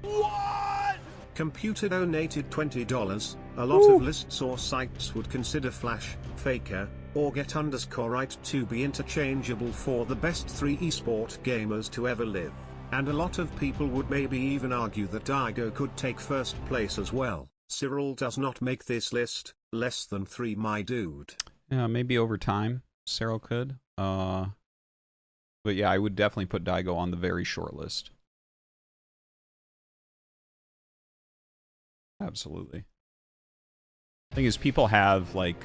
What? Computer donated $20. A lot of lists or sites would consider Flash, Faker, or Get_Right to be interchangeable for the best 3 esport gamers to ever live. And a lot of people would maybe even argue that Daigo could take first place as well. Cyril does not make this list. Less than 3, my dude. Yeah, maybe over time, Cyril could. But yeah, I would definitely put Daigo on the very short list. Absolutely. Thing is, people have like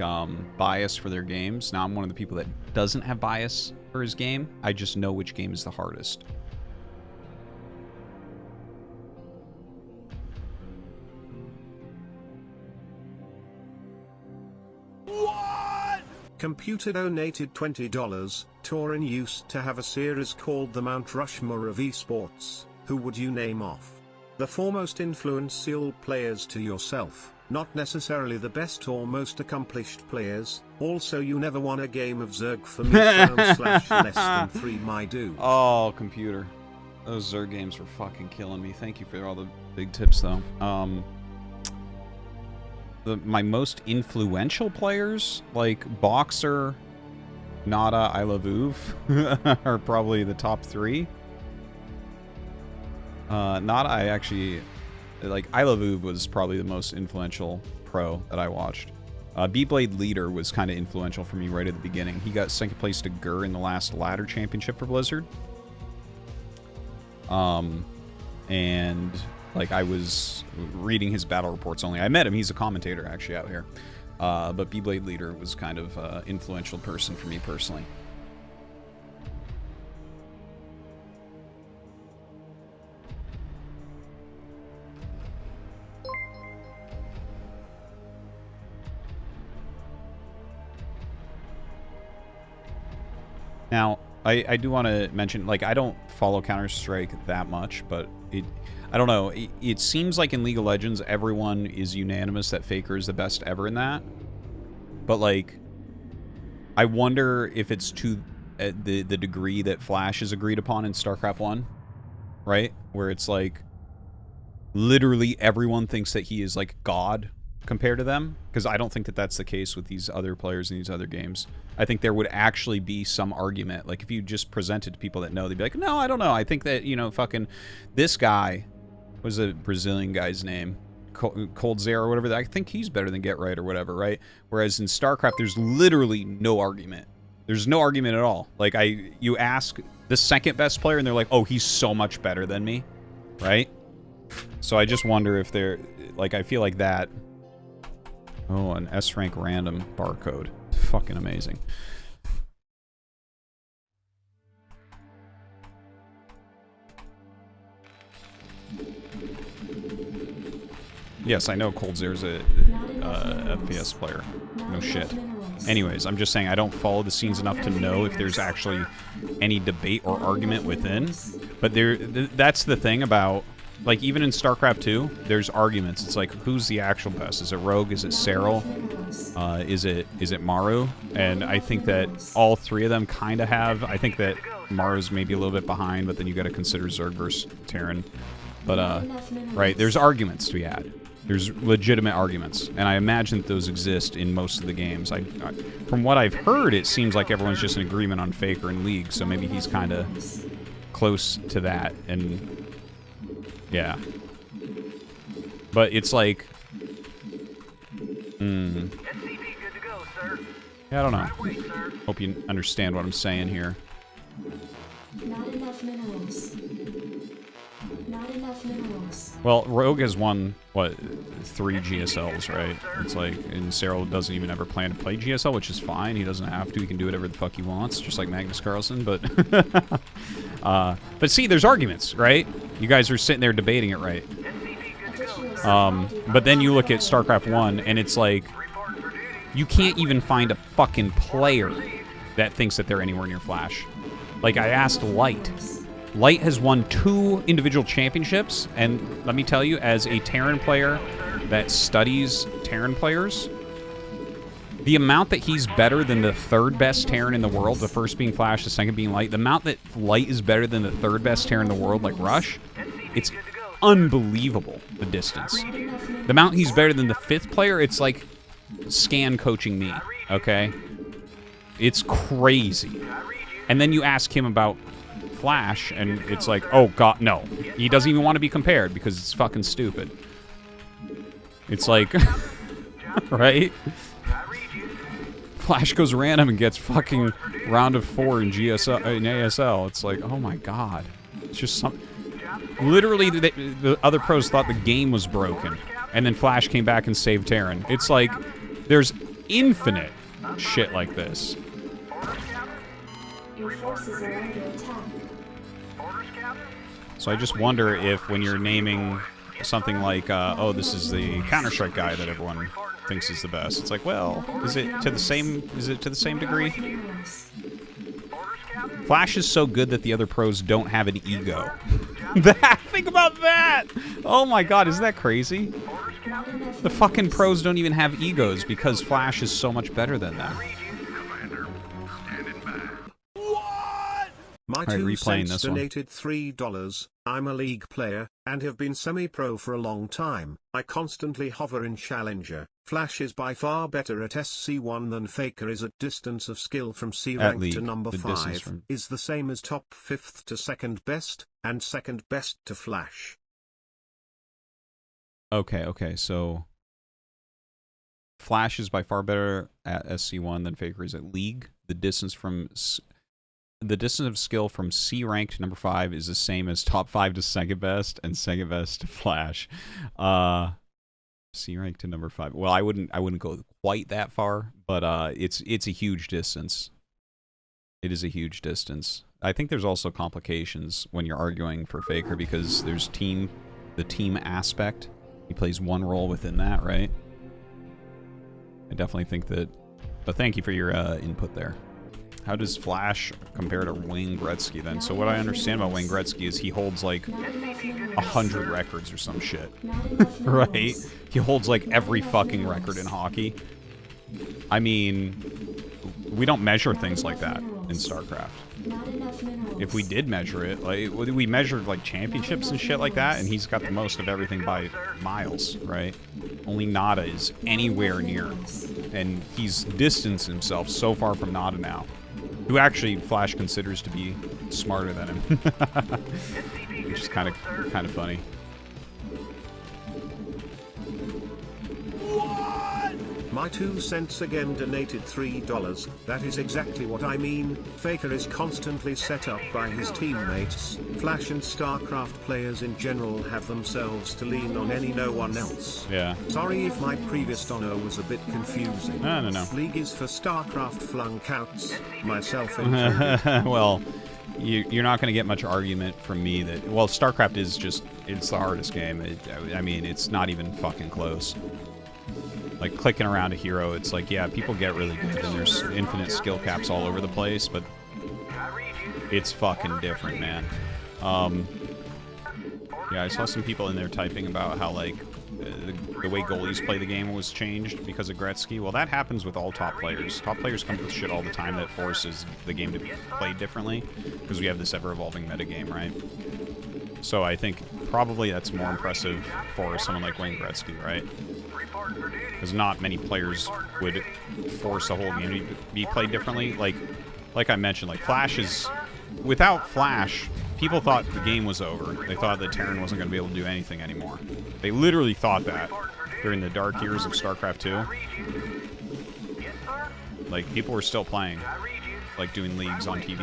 bias for their games. Now I'm one of the people that doesn't have bias for his game. I just know which game is the hardest. What? Computer donated $20. Torin used to have a series called the Mount Rushmore of eSports. Who would you name off? The foremost influential players to yourself, not necessarily the best or most accomplished players. Also, you never won a game of Zerg for me. /less than 3, my dude. Oh, computer. Those Zerg games were fucking killing me. Thank you for all the big tips, though. My most influential players, like Boxer, Nada, I Love Uv, are probably the top 3. Nada, I actually, like, I Love Uv was probably the most influential pro that I watched. B-Blade Leader was kind of influential for me right at the beginning. He got 2nd place to Gur in the last ladder championship for Blizzard. And like I was reading his battle reports only. I met him. He's a commentator actually out here. But B-Blade Leader was kind of influential person for me personally. Now, I do want to mention, like, I don't follow Counter-Strike that much, but I don't know. It seems like in League of Legends, everyone is unanimous that Faker is the best ever in that. But, like, I wonder if it's to the degree that Flash is agreed upon in Starcraft 1, right? Where it's, like, literally everyone thinks that he is, like, God compared to them. Because I don't think that that's the case with these other players in these other games. I think there would actually be some argument. Like, if you just presented to people that know, they'd be like, no, I don't know. I think that, you know, fucking this guy, what was a Brazilian guy's name? Cold Zero or whatever. I think he's better than Get Right or whatever, right? Whereas in StarCraft, there's literally no argument. There's no argument at all. Like, you ask the second best player, and they're like, oh, he's so much better than me, right? So I just wonder if they're, like, I feel like that. Oh, an S-rank random barcode. Fucking amazing. Yes, I know Cold Zero's a FPS player. No shit. Anyways, I'm just saying I don't follow the scenes enough to know if there's actually any debate or argument within. But that's the thing about, like, even in StarCraft 2, there's arguments. It's like, who's the actual best? Is it Rogue? Is it Cyril? Is it Maru? And I think that all 3 of them kind of have. I think that Maru's maybe a little bit behind, but then you got to consider Zerg versus Terran. But, right, there's arguments to be had. There's legitimate arguments, and I imagine that those exist in most of the games. From what I've heard, it seems like everyone's just in agreement on Faker and League, so maybe he's kind of close to that, and yeah. But it's like, yeah, I don't know. Hope you understand what I'm saying here. Not enough minerals. Not enough minerals. Well, Rogue has won, what, 3 GSLs, right? It's like, and Cyril doesn't even ever plan to play GSL, which is fine. He doesn't have to. He can do whatever the fuck he wants, just like Magnus Carlsen, but... but see, there's arguments, right? You guys are sitting there debating it, right? But then you look at StarCraft 1, and it's like, you can't even find a fucking player that thinks that they're anywhere near Flash. Like, I asked Light. Light has won 2 individual championships, and let me tell you, as a Terran player that studies Terran players, the amount that he's better than the 3rd best Terran in the world, the first being Flash, the second being Light, the amount that Light is better than the 3rd best Terran in the world, like Rush, it's unbelievable, the distance. The amount he's better than the 5th player, it's like Scan coaching me, okay? It's crazy. And then you ask him about Flash, and it's like, oh, God, no. He doesn't even want to be compared because it's fucking stupid. It's like, right? Flash goes random and gets fucking round of 4 in ASL. It's like, oh my God. It's just some... Literally, the other pros thought the game was broken. And then Flash came back and saved Terran. It's like, there's infinite shit like this. Your forces are under attack. So I just wonder if when you're naming something like, oh, this is the Counter-Strike guy that everyone thinks is the best. It's like, well, is it to the same degree? Flash is so good that the other pros don't have an ego. Think about that! Oh my God, isn't that crazy? The fucking pros don't even have egos because Flash is so much better than them. My All right, 2 replaying cents this one. donated $3. I'm a League player, and have been semi-pro for a long time. I constantly hover in Challenger. Flash is by far better at SC1 than Faker is at distance of skill from C rank League, to number the distance 5, from... is the same as top 5th to second best, and second best to Flash. Okay, so... Flash is by far better at SC1 than Faker is at League. The distance of skill from C rank to number 5 is the same as top 5 to second best and second best to Flash. C rank to number 5. Well, I wouldn't go quite that far, but it's a huge distance. It is a huge distance. I think there's also complications when you're arguing for Faker because there's the team aspect. He plays one role within that, right? I definitely think that. But thank you for your input there. How does Flash compare to Wayne Gretzky then? So what I understand about Wayne Gretzky is he holds like 100 records or some shit. Right? He holds like every fucking record in hockey. I mean, we don't measure things like that in Starcraft. If we did measure it, like we measured like championships and shit like that, and he's got the most of everything by miles, right? Only Nada is anywhere near, and he's distanced himself so far from Nada now, who actually Flash considers to be smarter than him, which is kind of funny. My 2 cents again donated $3. That is exactly what I mean. Faker is constantly set up by his teammates. Flash and Starcraft players in general have themselves to lean on no one else. Yeah. Sorry if my previous dono was a bit confusing. No. League is for Starcraft flunkouts, myself included. Well, you're not going to get much argument from me that, well, Starcraft is just, it's the hardest game. I mean, it's not even fucking close. Like, clicking around a hero, it's like, yeah, people get really good, and there's infinite skill caps all over the place, but it's fucking different, man. Yeah, I saw some people in there typing about how, like, the way goalies play the game was changed because of Gretzky. Well, that happens with all top players. Top players come up with shit all the time that forces the game to be played differently, because we have this ever-evolving metagame, right? So I think probably that's more impressive for someone like Wayne Gretzky, right? Because not many players would force a whole game to be played differently. Like I mentioned, like Flash is... Without Flash, people thought the game was over. They thought that Terran wasn't going to be able to do anything anymore. They literally thought that during the dark years of StarCraft 2. Like, people were still playing, like doing leagues on TV and